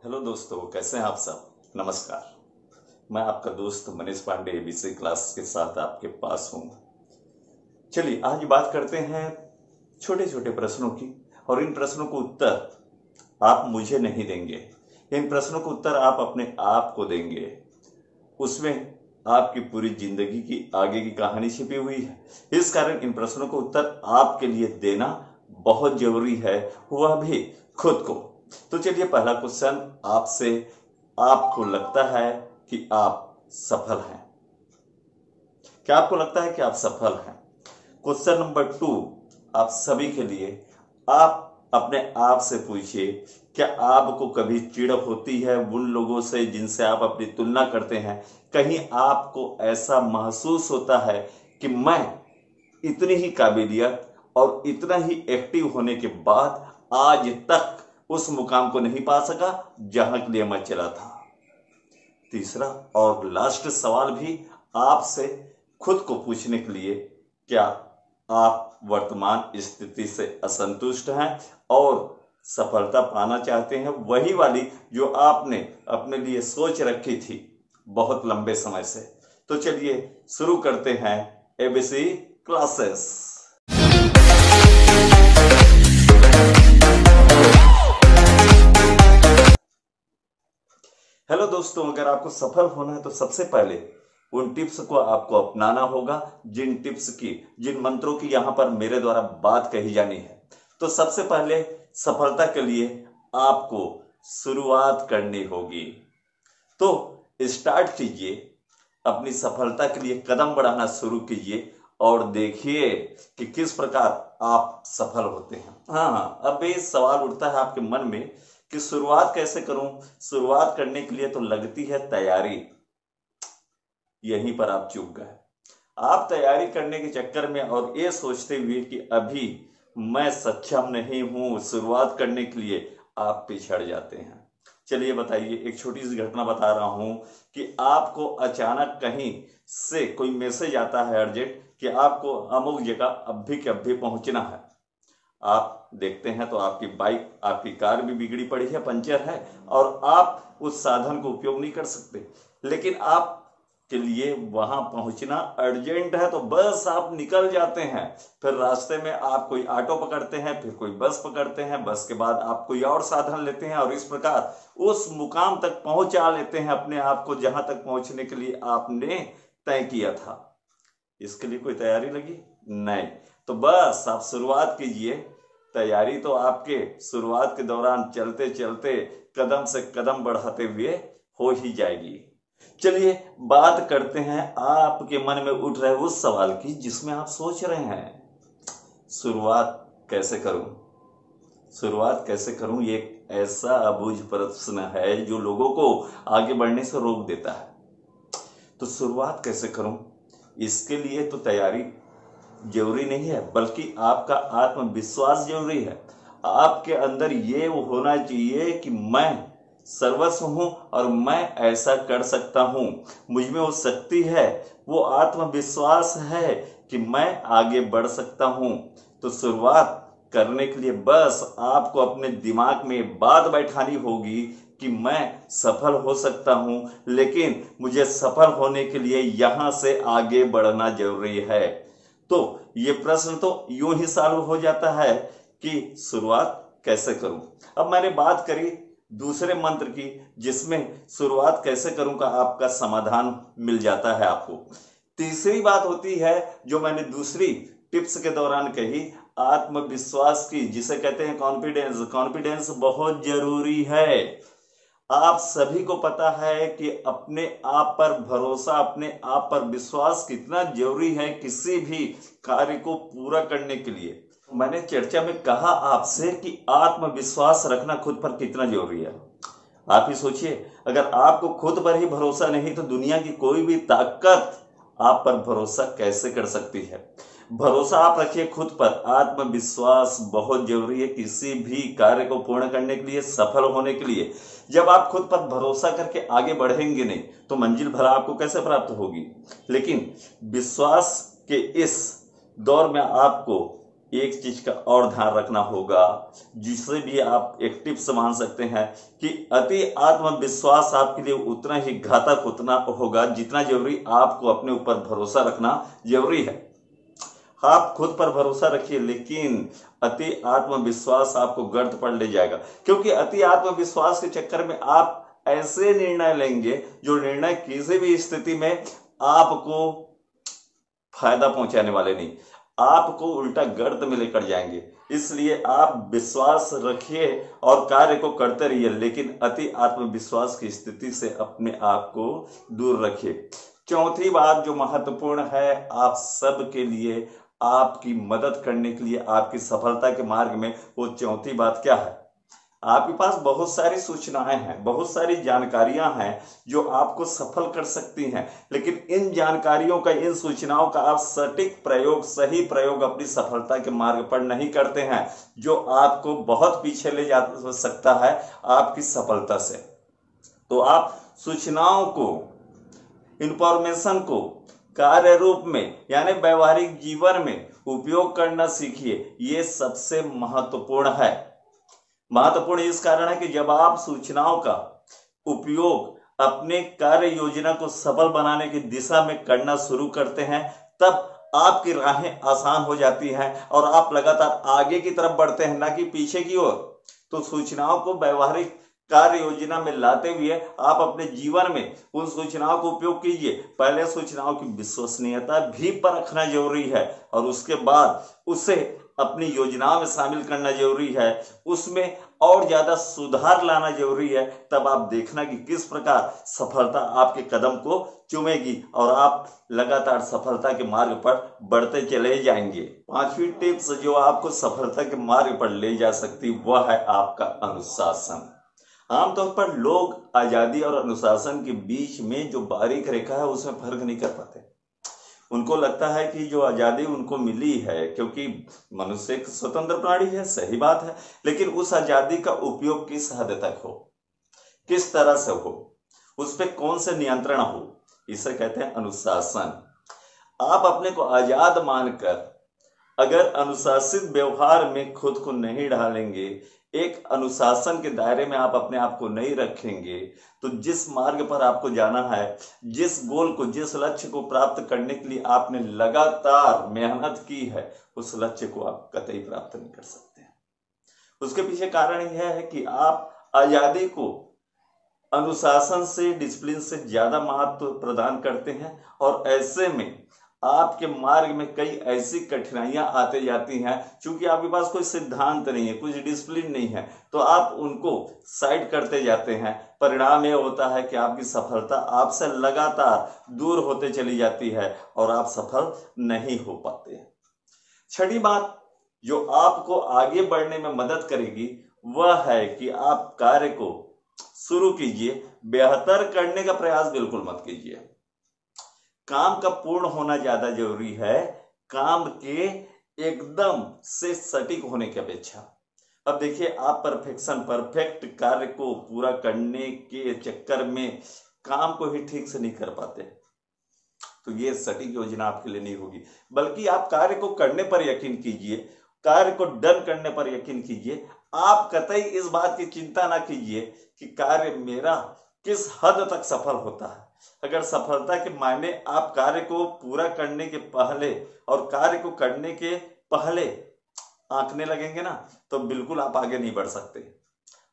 Hello दोस्तों, कैसे हैं आप सब। नमस्कार। मैं आपका दोस्त मनीष पांडे एबीसी क्लास के साथ आपके पास हूं। चलिए आज बात करते हैं छोटे छोटे प्रश्नों की, और इन प्रश्नों को उत्तर आप मुझे नहीं देंगे, इन प्रश्नों को उत्तर आप अपने आप को देंगे। उसमें आपकी पूरी जिंदगी की आगे की कहानी छिपी हुई है। इस कारण इन प्रश्नों को उत्तर आपके लिए देना बहुत जरूरी है, वह भी खुद को। तो चलिए पहला क्वेश्चन आपसे, आपको लगता है कि आप सफल हैं? क्या आपको लगता है कि आप सफल हैं? क्वेश्चन नंबर 2 आप सभी के लिए, आप अपने आप से पूछिए, क्या आपको कभी चिढ़ होती है उन लोगों से जिनसे आप अपनी तुलना करते हैं? कहीं आपको ऐसा महसूस होता है कि मैं इतनी ही काबिलियत और इतना ही एक्टिव होने के बाद आज तक उस मुकाम को नहीं पा सका जहां के लिए मैं चला था? तीसरा और लास्ट सवाल भी आपसे खुद को पूछने के लिए, क्या आप वर्तमान स्थिति से असंतुष्ट हैं और सफलता पाना चाहते हैं, वही वाली जो आपने अपने लिए सोच रखी थी बहुत लंबे समय से? तो चलिए शुरू करते हैं एबीसी क्लासेस। हेलो दोस्तों, अगर आपको सफल होना है तो सबसे पहले उन टिप्स को आपको अपनाना होगा, जिन मंत्रों की यहां पर मेरे द्वारा बात कही जानी है। तो सबसे पहले सफलता के लिए आपको शुरुआत करनी होगी। तो स्टार्ट कीजिए, अपनी सफलता के लिए कदम बढ़ाना शुरू कीजिए और देखिए कि किस प्रकार आप सफल होते हैं। हाँ, अब ये सवाल उठता है आपके मन में कि शुरुआत कैसे करूं? शुरुआत करने के लिए तो लगती है तैयारी। यहीं पर आप चूक गए। आप तैयारी करने के चक्कर में और ये सोचते हुए कि अभी मैं सक्षम नहीं हूं शुरुआत करने के लिए, आप पिछड़ जाते हैं। चलिए बताइए, एक छोटी सी घटना बता रहा हूं कि आपको अचानक कहीं से कोई मैसेज आता है अर्जेंट कि आपको अमुक जगह अभी के अभी पहुंचना है। आप देखते हैं तो आपकी बाइक, आपकी कार भी बिगड़ी पड़ी है, पंचर है, और आप उस साधन को उपयोग नहीं कर सकते। लेकिन आप के लिए वहां पहुंचना अर्जेंट है, तो बस आप निकल जाते हैं। फिर रास्ते में आप कोई ऑटो पकड़ते हैं, फिर कोई बस पकड़ते हैं, बस के बाद आप कोई और साधन लेते हैं, और इस प्रकार उस मुकाम तक पहुंचा लेते हैं अपने आप को जहां तक पहुंचने के लिए आपने तय किया था। इसके लिए कोई तैयारी लगी? नहीं। तो बस आप शुरुआत कीजिए। तैयारी तो आपके शुरुआत के दौरान चलते चलते कदम से कदम बढ़ाते हुए हो ही जाएगी। चलिए बात करते हैं आपके मन में उठ रहे उस सवाल की जिसमें आप सोच रहे हैं, शुरुआत कैसे करूं? शुरुआत कैसे करूं, ये एक ऐसा अबूझ प्रश्न है जो लोगों को आगे बढ़ने से रोक देता है। तो शुरुआत कैसे करूं? इसके लिए तो तैयारी जरूरी नहीं है, बल्कि आपका आत्मविश्वास जरूरी है। आपके अंदर ये होना चाहिए कि मैं सर्वस्व हूं और मैं ऐसा कर सकता हूं, मुझ में वो शक्ति है, वो आत्मविश्वास है कि मैं आगे बढ़ सकता हूं। तो शुरुआत करने के लिए बस आपको अपने दिमाग में बात बैठानी होगी कि मैं सफल हो सकता हूं, लेकिन मुझे सफल होने के लिए यहां से आगे बढ़ना जरूरी है। तो ये प्रश्न तो यूं ही सॉल्व हो जाता है कि शुरुआत कैसे करूं। अब मैंने बात करी दूसरे मंत्र की, जिसमें शुरुआत कैसे करूं का आपका समाधान मिल जाता है आपको। तीसरी बात होती है जो मैंने दूसरी टिप्स के दौरान कही, आत्मविश्वास की, जिसे कहते हैं कॉन्फिडेंस। कॉन्फिडेंस बहुत जरूरी है। आप सभी को पता है कि अपने आप पर भरोसा, अपने आप पर विश्वास कितना जरूरी है किसी भी कार्य को पूरा करने के लिए। मैंने चर्चा में कहा आपसे कि आत्मविश्वास रखना खुद पर कितना जरूरी है। आप ही सोचिए, अगर आपको खुद पर ही भरोसा नहीं तो दुनिया की कोई भी ताकत आप पर भरोसा कैसे कर सकती है? भरोसा आप रखिए खुद पर। आत्मविश्वास बहुत जरूरी है किसी भी कार्य को पूर्ण करने के लिए, सफल होने के लिए। जब आप खुद पर भरोसा करके आगे बढ़ेंगे नहीं तो मंजिल भला आपको कैसे प्राप्त होगी? लेकिन विश्वास के इस दौर में आपको एक चीज का और ध्यान रखना होगा, जिसे भी आप एक टिप्स मान सकते हैं कि अति आत्मविश्वास आपके लिए उतना ही घातक उतना होगा जितना जरूरी आपको अपने ऊपर भरोसा रखना जरूरी है। आप खुद पर भरोसा रखिए, लेकिन अति आत्मविश्वास आपको गर्त पर ले जाएगा, क्योंकि अति आत्मविश्वास के चक्कर में आप ऐसे निर्णय लेंगे जो निर्णय किसी भी स्थिति में आपको फायदा पहुंचाने वाले नहीं, आपको उल्टा गर्त में लेकर जाएंगे। इसलिए आप विश्वास रखिए और कार्य को करते रहिए, लेकिन अति आत्मविश्वास की स्थिति से अपने आप को दूर रखिए। चौथी बात जो महत्वपूर्ण है आप सबके लिए, आपकी मदद करने के लिए, आपकी सफलता के मार्ग में, वो चौथी बात क्या है? आपके पास बहुत सारी सूचनाएं हैं, बहुत सारी जानकारियां हैं जो आपको सफल कर सकती हैं, लेकिन इन जानकारियों का, इन सूचनाओं का आप सटीक प्रयोग, सही प्रयोग अपनी सफलता के मार्ग पर नहीं करते हैं, जो आपको बहुत पीछे ले जा सकता है आपकी सफलता से। तो आप सूचनाओं को, इंफॉर्मेशन को कार्य रूप में यानी व्यवहारिक जीवन में उपयोग करना सीखिए। ये सबसे महत्वपूर्ण है। महत्वपूर्ण इस कारण है कि जब आप सूचनाओं का उपयोग अपने कार्य योजना को सफल बनाने की दिशा में करना शुरू करते हैं, तब आपकी राहें आसान हो जाती हैं और आप लगातार आगे की तरफ बढ़ते हैं, ना कि पीछे की ओर। तो सूचनाओं को व्यवहारिक कार्य योजना में लाते हुए आप अपने जीवन में उन सूचनाओं को उपयोग कीजिए। पहले सूचनाओं की विश्वसनीयता भी परखना जरूरी है और उसके बाद उसे अपनी योजनाओं में शामिल करना जरूरी है, उसमें और ज्यादा सुधार लाना जरूरी है। तब आप देखना कि किस प्रकार सफलता आपके कदम को चूमेगी और आप लगातार सफलता के मार्ग पर बढ़ते चले जाएंगे। पांचवी टिप्स जो आपको सफलता के मार्ग पर ले जा सकती वह है आपका अनुशासन। आमतौर पर लोग आजादी और अनुशासन के बीच में जो बारीक रेखा है उसमें फर्क नहीं कर पाते। उनको लगता है कि जो आजादी उनको मिली है, क्योंकि मनुष्य एक स्वतंत्र प्राणी है, सही बात है, लेकिन उस आजादी का उपयोग किस हद तक हो, किस तरह से हो, उस पर कौन से नियंत्रण हो, इसे कहते हैं अनुशासन। आप अपने को आजाद मानकर अगर अनुशासित व्यवहार में खुद को नहीं ढालेंगे, एक अनुशासन के दायरे में आप अपने आप को नहीं रखेंगे, तो जिस मार्ग पर आपको जाना है, जिस गोल को, जिस लक्ष्य को प्राप्त करने के लिए आपने लगातार मेहनत की है, उस लक्ष्य को आप कतई प्राप्त नहीं कर सकते। उसके पीछे कारण यह है कि आप आजादी को अनुशासन से, डिसिप्लिन से ज्यादा महत्व प्रदान करते हैं और ऐसे में आपके मार्ग में कई ऐसी कठिनाइयां आते जाती हैं। चूंकि आपके पास कोई सिद्धांत नहीं है, कुछ डिसिप्लिन नहीं है, तो आप उनको साइड करते जाते हैं। परिणाम यह होता है कि आपकी सफलता आपसे लगातार दूर होते चली जाती है और आप सफल नहीं हो पाते। छठी बात जो आपको आगे बढ़ने में मदद करेगी वह है कि आप कार्य को शुरू कीजिए, बेहतर करने का प्रयास बिल्कुल मत कीजिए। काम का पूर्ण होना ज्यादा जरूरी है, काम के एकदम से सटीक होने की अपेक्षा। अब देखिए, आप परफेक्ट कार्य को पूरा करने के चक्कर में काम को ही ठीक से नहीं कर पाते, तो ये सटीक योजना आपके लिए नहीं होगी। बल्कि आप कार्य को करने पर यकीन कीजिए, कार्य को डन करने पर यकीन कीजिए। आप कतई इस बात की चिंता ना कीजिए कि कार्य मेरा किस हद तक सफल होता है। अगर सफलता के मायने आप कार्य को पूरा करने के पहले और कार्य को करने के पहले आंकने लगेंगे ना, तो बिल्कुल आप आगे नहीं बढ़ सकते।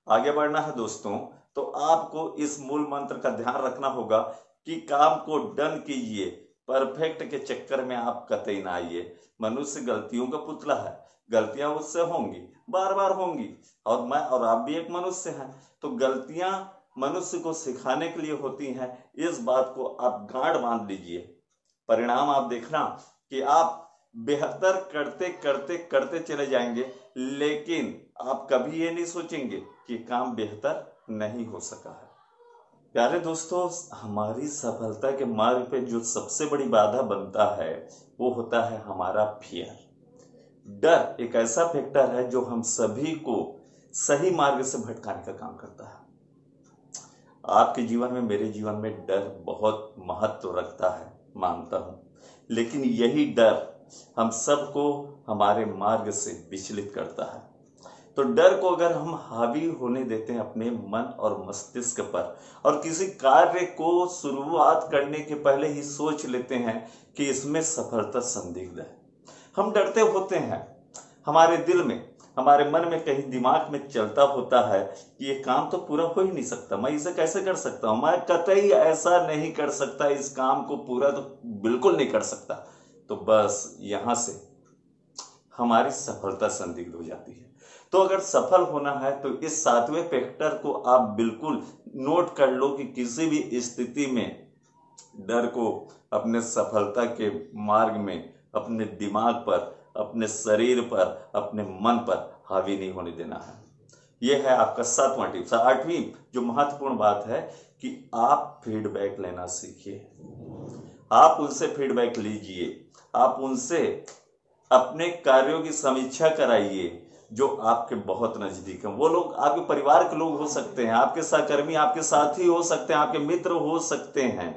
आगे बढ़ना है दोस्तों, तो आपको इस मूल मंत्र का ध्यान रखना होगा कि काम को डन कीजिए, परफेक्ट के चक्कर में आप कतई ना आइए। मनुष्य गलतियों का पुतला है, गलतियां उससे होंगी, बार बार होंगी, और मैं और आप भी एक मनुष्य हैं। तो गलतियां मनुष्य को सिखाने के लिए होती हैं, इस बात को आप गांठ बांध लीजिए। परिणाम आप देखना कि आप बेहतर करते करते करते चले जाएंगे, लेकिन आप कभी ये नहीं सोचेंगे कि काम बेहतर नहीं हो सका है। प्यारे दोस्तों, हमारी सफलता के मार्ग पे जो सबसे बड़ी बाधा बनता है वो होता है हमारा फियर। डर एक ऐसा फैक्टर है जो हम सभी को सही मार्ग से भटकाने का काम करता है। आपके जीवन में, मेरे जीवन में डर बहुत महत्व रखता है, मानता हूं, लेकिन यही डर हम सबको हमारे मार्ग से विचलित करता है। तो डर को अगर हम हावी होने देते हैं अपने मन और मस्तिष्क पर, और किसी कार्य को शुरुआत करने के पहले ही सोच लेते हैं कि इसमें सफलता संदिग्ध है, हम डरते होते हैं। हमारे दिल में, हमारे मन में, कहीं दिमाग में चलता होता है कि ये काम तो पूरा हो ही नहीं सकता, मैं इसे कैसे कर सकता हूं, मैं कतई ऐसा नहीं कर सकता, इस काम को पूरा तो बिल्कुल नहीं कर सकता। तो बस यहां से हमारी सफलता संदिग्ध हो जाती है। तो अगर सफल होना है तो इस 7वें फैक्टर को आप बिल्कुल नोट कर लो कि किसी भी स्थिति में डर को अपने सफलता के मार्ग में, अपने दिमाग पर, अपने शरीर पर, अपने मन पर हावी नहीं होने देना है। यह है आपका 7वां टिप्स। 8वीं जो महत्वपूर्ण बात है कि आप फीडबैक लेना सीखिए। आप उनसे फीडबैक लीजिए, आप उनसे अपने कार्यों की समीक्षा कराइए जो आपके बहुत नजदीक हैं। वो लोग आपके परिवार के लोग हो सकते हैं, आपके सहकर्मी, आपके साथी हो सकते हैं, आपके मित्र हो सकते हैं।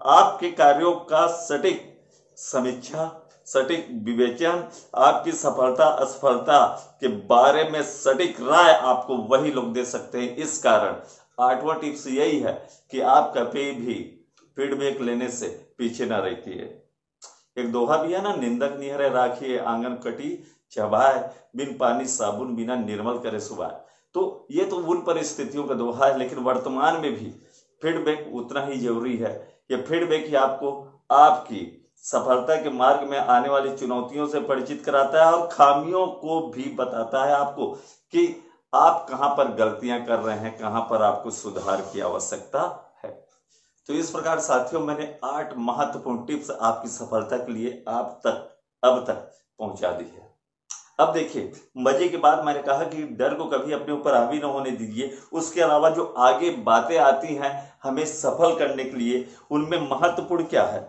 आपके कार्यों का सटीक समीक्षा, सटीक विवेचन, आपकी सफलता असफलता के बारे में सटीक राय आपको वही लोग दे सकते हैं। इस कारण 8वां टिप्स यही है कि आप कभी भी फीडबैक लेने से पीछे ना रहिए। एक दोहा भी है ना, निंदक निहरे राखिए आंगन कटी चबाए, बिन पानी साबुन बिना निर्मल करे सुबाए। तो ये तो उन परिस्थितियों का दोहा है, लेकिन वर्तमान में भी फीडबैक उतना ही जरूरी है। ये फीडबैक ही आपको आपकी सफलता के मार्ग में आने वाली चुनौतियों से परिचित कराता है और खामियों को भी बताता है आपको कि आप कहां पर गलतियां कर रहे हैं, कहां पर आपको सुधार की आवश्यकता है। तो इस प्रकार साथियों, मैंने 8 महत्वपूर्ण टिप्स आपकी सफलता के लिए आप तक अब तक पहुंचा दी है। अब देखिए, मजे की बात, मैंने कहा कि डर को कभी अपने ऊपर हावी न होने दीजिए। उसके अलावा जो आगे बातें आती हैं हमें सफल करने के लिए, उनमें महत्वपूर्ण क्या है?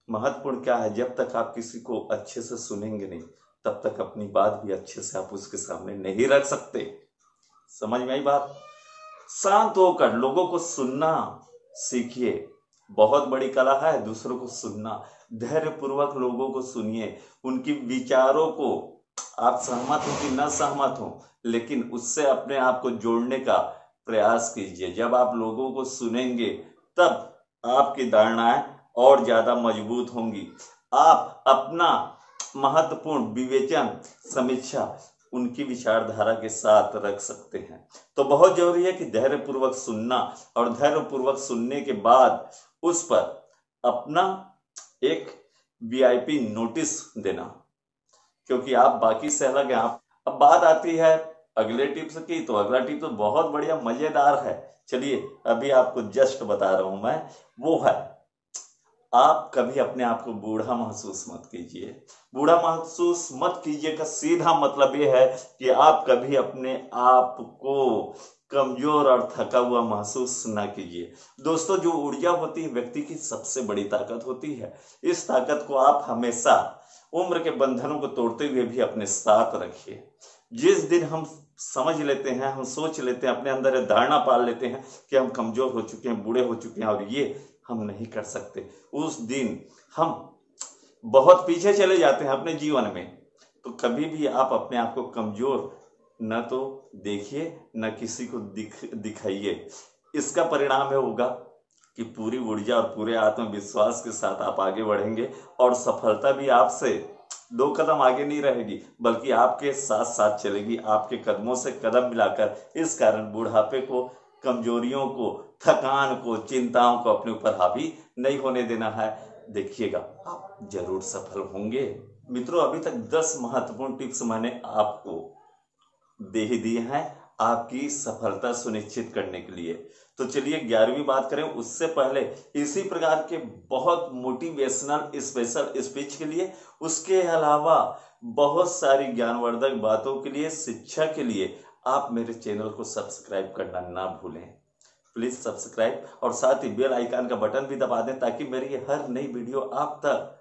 महत्वपूर्ण क्या है? जब तक आप किसी को अच्छे से सुनेंगे नहीं, तब तक अपनी बात भी अच्छे से आप उसके सामने नहीं रख सकते। समझ में आई बात? शांत होकर लोगों को सुनना सीखिए। बहुत बड़ी कला है दूसरों को सुनना। धैर्य पूर्वक लोगों को सुनिए, उनकी विचारों को आप सहमत हो कि न सहमत हो, लेकिन उससे अपने आप को जोड़ने का प्रयास कीजिए। जब आप लोगों को सुनेंगे तब आपकी धारणाएं और ज्यादा मजबूत होंगी। आप अपना महत्वपूर्ण विवेचन, समीक्षा उनकी विचारधारा के साथ रख सकते हैं। तो बहुत जरूरी है कि धैर्य पूर्वक सुनना, और धैर्य पूर्वक सुनने के बाद उस पर अपना एक वीआईपी नोटिस देना, क्योंकि आप बाकी से अलग हैं। आप अब बात आती है अगले टिप्स की। तो अगला टिप्स तो बहुत बढ़िया मजेदार है। चलिए अभी आपको जस्ट बता रहा हूं मैं, वो है आप कभी अपने आप को बूढ़ा महसूस मत कीजिए। बूढ़ा महसूस मत कीजिए का सीधा मतलब यह है कि आप कभी अपने आप को कमजोर और थका हुआ महसूस ना कीजिए। दोस्तों, जो ऊर्जा होती है व्यक्ति की सबसे बड़ी ताकत होती है। इस ताकत को आप हमेशा उम्र के बंधनों को तोड़ते हुए भी अपने साथ रखिए। जिस दिन हम समझ लेते हैं, हम सोच लेते हैं, अपने अंदर एक धारणा पाल लेते हैं कि हम कमजोर हो चुके हैं, बूढ़े हो चुके हैं और ये हम नहीं कर सकते, उस दिन हम बहुत पीछे चले जाते हैं अपने जीवन में। तो कभी भी आप अपने आप को कमजोर न तो देखिए, न किसी को दिखाइए। इसका परिणाम यह होगा कि पूरी ऊर्जा और पूरे आत्मविश्वास के साथ आप आगे बढ़ेंगे और सफलता भी आपसे 2 कदम आगे नहीं रहेगी, बल्कि आपके साथ साथ चलेगी, आपके कदमों से कदम मिलाकर। इस कारण बुढ़ापे को, कमजोरियों को, थकान को, चिंताओं को अपने ऊपर हावी नहीं होने देना है। देखिएगा आप जरूर सफल होंगे। मित्रों, अभी तक 10 महत्वपूर्ण टिप्स मैंने आपको दे ही दिए हैं आपकी सफलता सुनिश्चित करने के लिए। तो चलिए 11वीं बात करें। उससे पहले इसी प्रकार के बहुत मोटिवेशनल स्पेशल स्पीच के लिए, उसके अलावा बहुत सारी ज्ञानवर्धक बातों के लिए, शिक्षा के लिए आप मेरे चैनल को सब्सक्राइब करना ना भूलें। प्लीज सब्सक्राइब और साथ ही बेल आइकन का बटन भी दबा दें ताकि मेरी हर नई वीडियो आप तक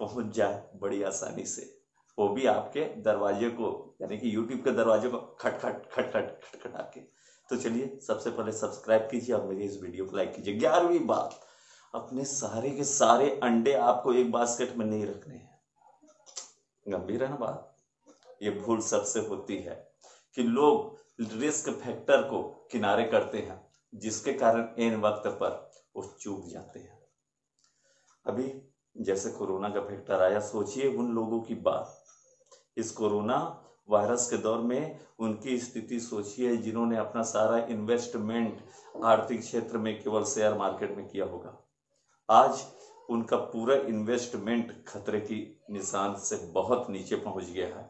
पहुंच जाए बड़ी आसानी से, वो भी आपके दरवाजे को, यानी कि यूट्यूब के दरवाजे को खटखट खटखट खटखटा के। तो चलिए सबसे पहले सब्सक्राइब कीजिए और मेरी इस वीडियो को लाइक कीजिए। 11वीं बात, अपने सारे के सारे अंडे आपको एक बास्केट में नहीं रखने हैं। गंभीर है ना बात। ये भूल सबसे होती है कि लोग रिस्क फैक्टर को किनारे करते हैं, जिसके कारण इन वक्त पर वो चूक जाते हैं। अभी जैसे कोरोना का फैक्टर आया, सोचिए उन लोगों की बात, इस कोरोना वायरस के दौर में उनकी स्थिति सोचिए जिन्होंने अपना सारा इन्वेस्टमेंट आर्थिक क्षेत्र में केवल शेयर मार्केट में किया होगा। आज उनका पूरा इन्वेस्टमेंट खतरे की निशान से बहुत नीचे पहुंच गया है।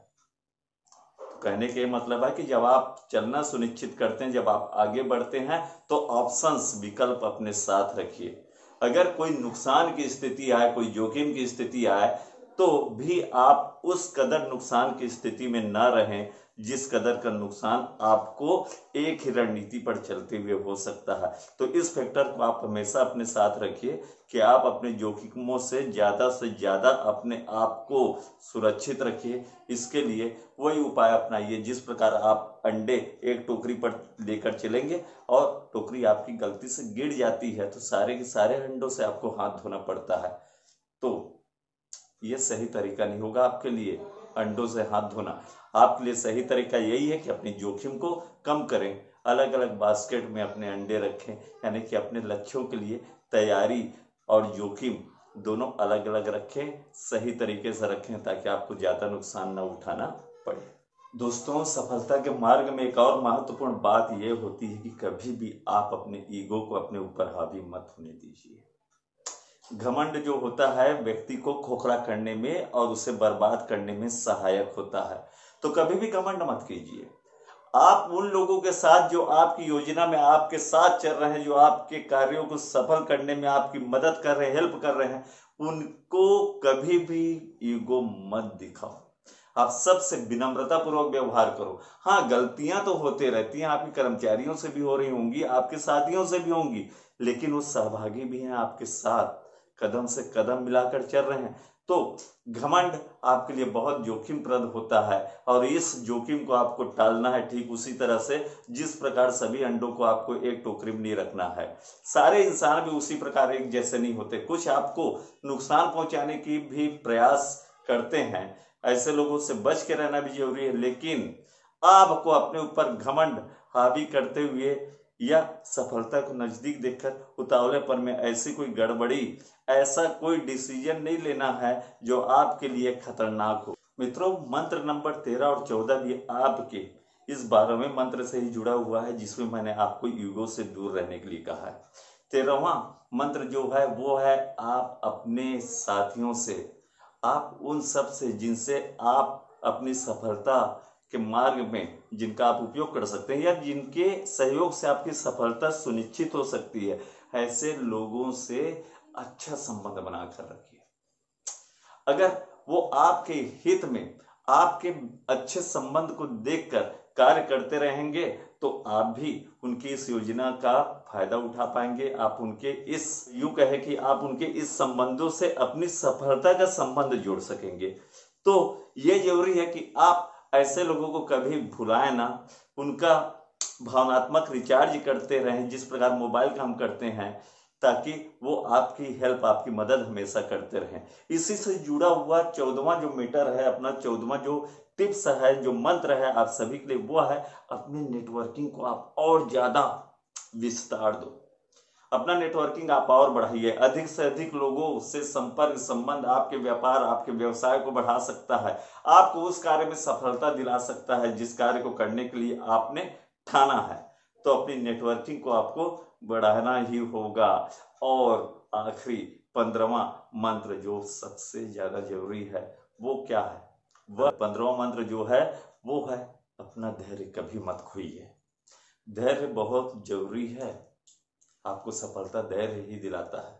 तो कहने के मतलब है कि जब आप चलना सुनिश्चित करते हैं, जब आप आगे बढ़ते हैं, तो ऑप्शंस विकल्प अपने साथ रखिए। अगर कोई नुकसान की स्थिति आए, कोई जोखिम की स्थिति आए, तो भी आप उस कदर नुकसान की स्थिति में न रहें जिस कदर का नुकसान आपको एक ही रणनीति पर चलते हुए हो सकता है। तो इस फैक्टर को आप हमेशा अपने साथ रखिए कि आप अपने जोखिमों से ज्यादा अपने आप को सुरक्षित रखिए। इसके लिए वही उपाय अपनाइए जिस प्रकार आप अंडे एक टोकरी पर लेकर चलेंगे और टोकरी आपकी गलती से गिर जाती है तो सारे के सारे अंडों से आपको हाथ धोना पड़ता है। तो ये सही तरीका नहीं होगा आपके लिए अंडों से हाथ धोना। आपके लिए सही तरीका यही है कि अपने जोखिम को कम करें, अलग अलग बास्केट में अपने अंडे रखें, यानी कि अपने लक्ष्यों के लिए तैयारी और जोखिम दोनों अलग अलग रखें, सही तरीके से रखें ताकि आपको ज्यादा नुकसान न उठाना पड़े। दोस्तों, सफलता के मार्ग में एक और महत्वपूर्ण बात यह होती है कि कभी भी आप अपने ईगो को अपने ऊपर हावी मत होने दीजिए। घमंड जो होता है व्यक्ति को खोखला करने में और उसे बर्बाद करने में सहायक होता है। तो कभी भी घमंड मत कीजिए। आप उन लोगों के साथ जो आपकी योजना में आपके साथ चल रहे हैं, जो आपके कार्यों को सफल करने में आपकी मदद कर रहे हैं, हेल्प कर रहे हैं, उनको कभी भी ईगो मत दिखाओ। आप सबसे विनम्रता पूर्वक व्यवहार करो। हाँ, गलतियां तो होते रहती हैं, आपके कर्मचारियों से भी हो रही होंगी, आपके साथियों से भी होंगी, लेकिन वो सहभागी भी हैं आपके साथ, कदम से कदम मिलाकर चल रहे हैं। तो घमंड आपके लिए बहुत जोखिमप्रद होता है और इस जोखिम को आपको टालना है ठीक उसी तरह से जिस प्रकार सभी अंडों को आपको एक टोकरी में नहीं रखना है। सारे इंसान भी उसी प्रकार एक जैसे नहीं होते, कुछ आपको नुकसान पहुंचाने की भी प्रयास करते हैं, ऐसे लोगों से बच के रहना भी जरूरी है। लेकिन आपको अपने ऊपर घमंड हावी करते हुए या सफलता को नजदीक देखकर उतावलेपन में ऐसी कोई गड़बड़ी, ऐसा कोई डिसीजन नहीं लेना है जो आपके लिए खतरनाक हो। मित्रों, मंत्र नंबर 13 और 14 भी आपके इस 12वें मंत्र से ही जुड़ा हुआ है जिसमें मैंने आपको ईगो से दूर रहने के लिए कहा है। 13वां मंत्र जो है वो है आप अपने साथियों से, आप उन सब से जिनसे आप अपनी सफलता के मार्ग में जिनका आप उपयोग कर सकते हैं या जिनके सहयोग से आपकी सफलता सुनिश्चित हो सकती है, ऐसे लोगों से अच्छा संबंध बनाकर रखिए। अगर वो आपके हित में आपके अच्छे संबंध को देखकर कार्य करते रहेंगे तो आप भी उनकी इस योजना का फायदा उठा पाएंगे। आप उनके इस यूं कहे कि आप उनके इस संबंधों से अपनी सफलता का संबंध जोड़ सकेंगे। तो ये जरूरी है कि आप ऐसे लोगों को कभी भुलाएं ना, उनका भावनात्मक रिचार्ज करते रहें जिस प्रकार मोबाइल का हम करते हैं, ताकि वो आपकी हेल्प, आपकी मदद हमेशा करते रहें। इसी से जुड़ा हुआ 14वां जो मीटर है, अपना 14वां जो टिप्स है, जो मंत्र है आप सभी के लिए, वो है अपने नेटवर्किंग को आप और ज्यादा विस्तार दो। अपना नेटवर्किंग आप और बढ़ाइए, अधिक से अधिक लोगों से संपर्क संबंध आपके व्यापार, आपके व्यवसाय को बढ़ा सकता है, आपको उस कार्य में सफलता दिला सकता है जिस कार्य को करने के लिए आपने ठाना है। तो अपनी नेटवर्किंग को आपको बढ़ाना ही होगा। और आखिरी 15वां मंत्र जो सबसे ज्यादा जरूरी है वो क्या है? वह 15वां मंत्र जो है वो है अपना धैर्य कभी मत खोइए। धैर्य बहुत जरूरी है, आपको सफलता धैर्य ही दिलाता है।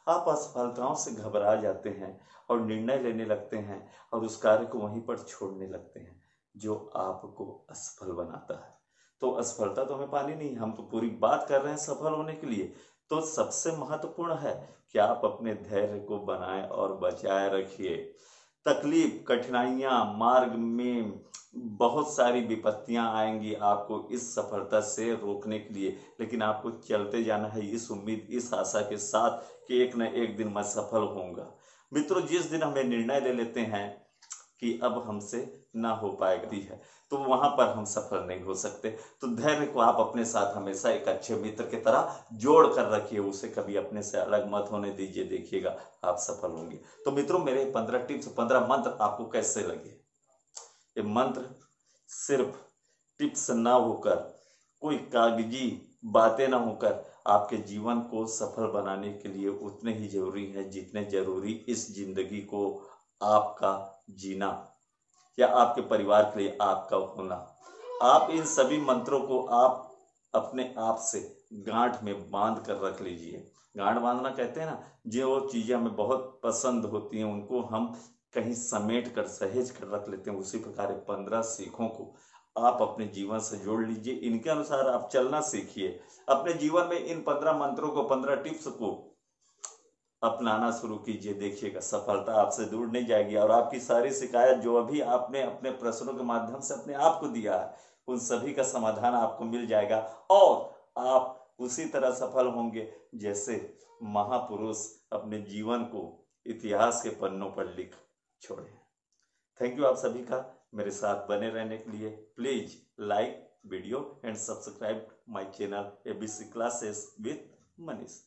आप असफलताओं से घबरा जाते हैं और निर्णय लेने लगते हैं और उस कार्य को वहीं पर छोड़ने लगते हैं जो आपको असफल बनाता है। तो असफलता तो हमें पानी नहीं, हम तो पूरी बात कर रहे हैं सफल होने के लिए। तो सबसे महत्वपूर्ण है कि आप अपने धैर्य को बनाएं और बचाए रखिए। तकलीफ, कठिनाइयां, मार्ग में बहुत सारी विपत्तियां आएंगी आपको इस सफलता से रोकने के लिए, लेकिन आपको चलते जाना है इस उम्मीद, इस आशा के साथ कि एक न एक दिन मैं सफल होऊंगा। मित्रों, जिस दिन हमें निर्णय ले लेते हैं कि अब हमसे ना हो पाएगी है, तो वहां पर हम सफल नहीं हो सकते। तो धैर्य को आप अपने साथ हमेशा एक अच्छे मित्र की तरह जोड़ कर रखिए, उसे कभी अपने से अलग मत होने दीजिए, देखिएगा आप सफल होंगे। तो मित्रों, मेरे 15 टिप्स 15 मंत्र आपको कैसे लगे? ये मंत्र सिर्फ टिप्स ना होकर, कोई कागजी बातें ना होकर, आपके जीवन को सफल बनाने के लिए उतने ही जरूरी है जितने जरूरी इस जिंदगी को आपका जीना या आपके परिवार के लिए आपका होना। आप इन सभी मंत्रों को आप अपने आप से गांठ में बांध कर रख लीजिए। गांठ बांधना कहते हैं ना, जो चीजें हमें बहुत पसंद होती हैं उनको हम कहीं समेट कर सहेज कर रख लेते हैं, उसी प्रकार 15 सीखों को आप अपने जीवन से जोड़ लीजिए। इनके अनुसार आप चलना सीखिए। अपने जीवन में इन 15 मंत्रों को, 15 टिप्स को अपनाना शुरू कीजिए। देखिएगा सफलता आपसे दूर नहीं जाएगी, और आपकी सारी शिकायत जो अभी आपने अपने प्रश्नों के माध्यम से अपने आप को दिया है, उन सभी का समाधान आपको मिल जाएगा, और आप उसी तरह सफल होंगे जैसे महापुरुष अपने जीवन को इतिहास के पन्नों पर लिख छोड़े। थैंक यू आप सभी का मेरे साथ बने रहने के लिए। Please like video and subscribe my channel ABC classes with Manish.